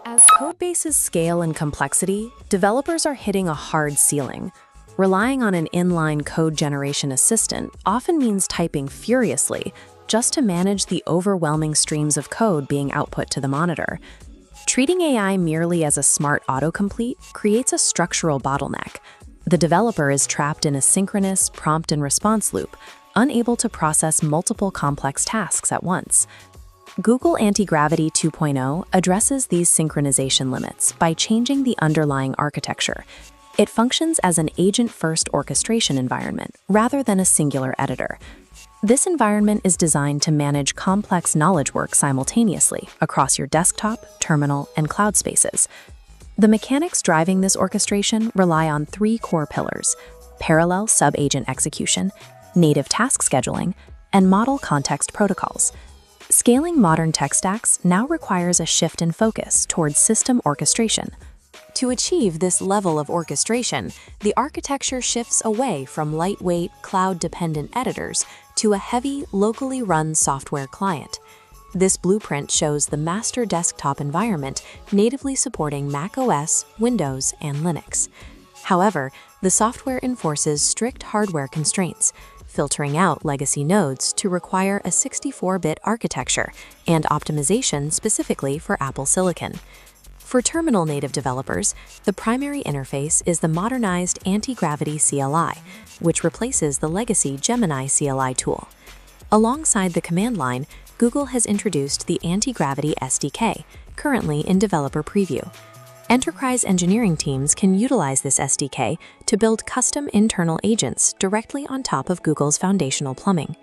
As codebases scale in complexity, developers are hitting a hard ceiling. Relying on an inline code generation assistant often means typing furiously just to manage the overwhelming streams of code being output to the monitor. Treating AI merely as a smart autocomplete creates a structural bottleneck. The developer is trapped in a synchronous prompt and response loop, unable to process multiple complex tasks at once. Google Antigravity 2.0 addresses these synchronization limits by changing the underlying architecture. It functions as an agent-first orchestration environment rather than a singular editor. This environment is designed to manage complex knowledge work simultaneously across your desktop, terminal, and cloud spaces. The mechanics driving this orchestration rely on three core pillars: parallel sub-agent execution, native task scheduling, and model context protocols. Scaling modern tech stacks now requires a shift in focus towards system orchestration. To achieve this level of orchestration, the architecture shifts away from lightweight, cloud-dependent editors to a heavy, locally run software client. This blueprint shows the master desktop environment natively supporting macOS, Windows, and Linux. However, the software enforces strict hardware constraints, filtering out legacy nodes to require a 64-bit architecture and optimization specifically for Apple Silicon. For terminal-native developers, the primary interface is the modernized Antigravity CLI, which replaces the legacy Gemini CLI tool. Alongside the command line, Google has introduced the Antigravity SDK, currently in developer preview. Enterprise engineering teams can utilize this SDK to build custom internal agents directly on top of Google's foundational plumbing.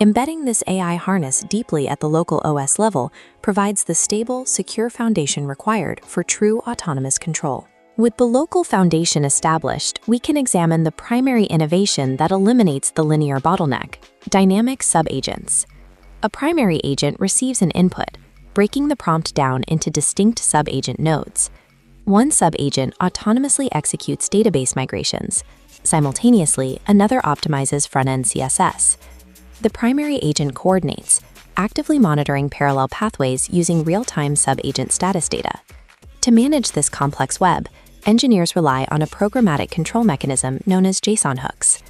Embedding this AI harness deeply at the local OS level provides the stable, secure foundation required for true autonomous control. With the local foundation established, we can examine the primary innovation that eliminates the linear bottleneck: dynamic subagents. A primary agent receives an input, breaking the prompt down into distinct subagent nodes. One subagent autonomously executes database migrations. Simultaneously, another optimizes front-end CSS. The primary agent coordinates, actively monitoring parallel pathways using real-time subagent status data. To manage this complex web, engineers rely on a programmatic control mechanism known as JSON hooks.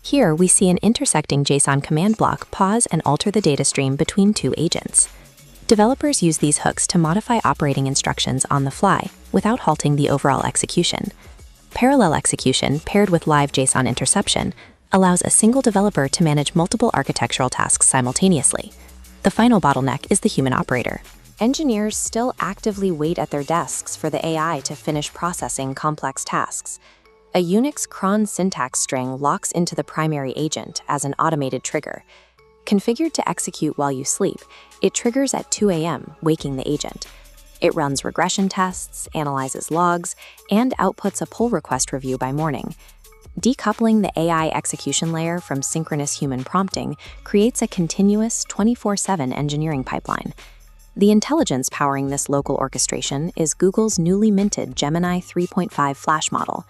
Here, we see an intersecting JSON command block pause and alter the data stream between two agents. Developers use these hooks to modify operating instructions on the fly without halting the overall execution. Parallel execution, paired with live JSON interception, allows a single developer to manage multiple architectural tasks simultaneously. The final bottleneck is the human operator. Engineers still actively wait at their desks for the AI to finish processing complex tasks. A Unix cron syntax string locks into the primary agent as an automated trigger. Configured to execute while you sleep, it triggers at 2 a.m., waking the agent. It runs regression tests, analyzes logs, and outputs a pull request review by morning. Decoupling the AI execution layer from synchronous human prompting creates a continuous 24/7 engineering pipeline. The intelligence powering this local orchestration is Google's newly minted Gemini 3.5 Flash model.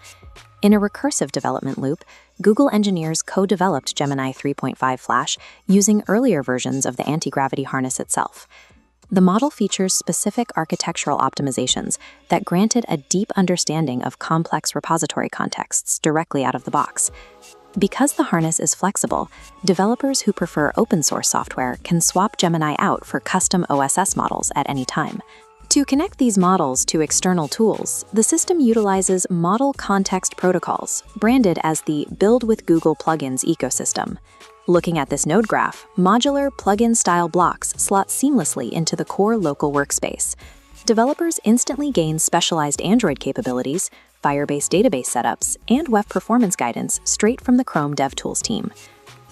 In a recursive development loop, Google engineers co-developed Gemini 3.5 Flash using earlier versions of the Antigravity harness itself. The model features specific architectural optimizations that granted a deep understanding of complex repository contexts directly out of the box. Because the harness is flexible, developers who prefer open-source software can swap Gemini out for custom OSS models at any time. To connect these models to external tools, the system utilizes model context protocols, branded as the Build with Google Plugins ecosystem. Looking at this node graph, modular plugin-style blocks slot seamlessly into the core local workspace. Developers instantly gain specialized Android capabilities, Firebase database setups, and web performance guidance straight from the Chrome DevTools team.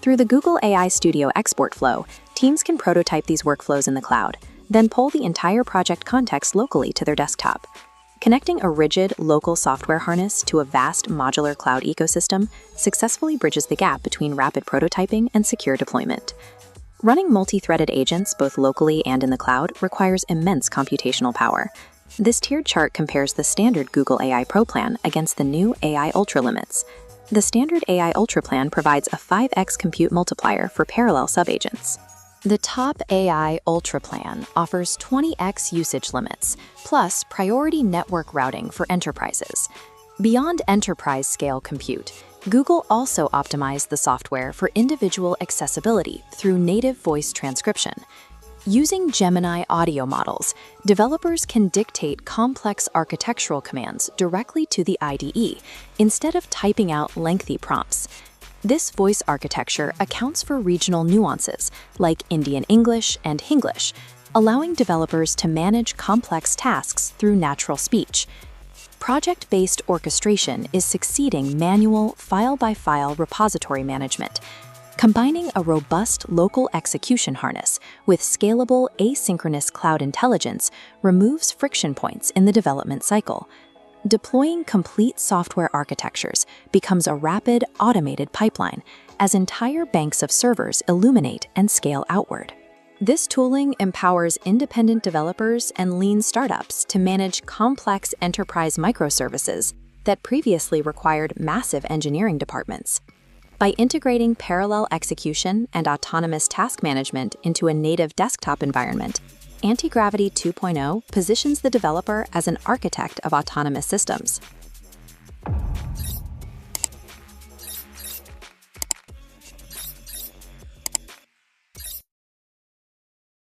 Through the Google AI Studio export flow, teams can prototype these workflows in the cloud, then pull the entire project context locally to their desktop. Connecting a rigid, local software harness to a vast modular cloud ecosystem successfully bridges the gap between rapid prototyping and secure deployment. Running multi-threaded agents both locally and in the cloud requires immense computational power. This tiered chart compares the standard Google AI Pro plan against the new AI Ultra limits. The standard AI Ultra plan provides a 5x compute multiplier for parallel subagents. The top AI Ultra plan offers 20x usage limits, plus priority network routing for enterprises. Beyond enterprise-scale compute, Google also optimized the software for individual accessibility through native voice transcription. Using Gemini audio models, developers can dictate complex architectural commands directly to the IDE instead of typing out lengthy prompts. This voice architecture accounts for regional nuances like Indian English and Hinglish, allowing developers to manage complex tasks through natural speech. Project-based orchestration is succeeding manual file-by-file repository management, combining a robust local execution harness with scalable asynchronous cloud intelligence removes friction points in the development cycle. Deploying complete software architectures becomes a rapid, automated pipeline as entire banks of servers illuminate and scale outward. This tooling empowers independent developers and lean startups to manage complex enterprise microservices that previously required massive engineering departments. By integrating parallel execution and autonomous task management into a native desktop environment, Antigravity 2.0 positions the developer as an architect of autonomous systems.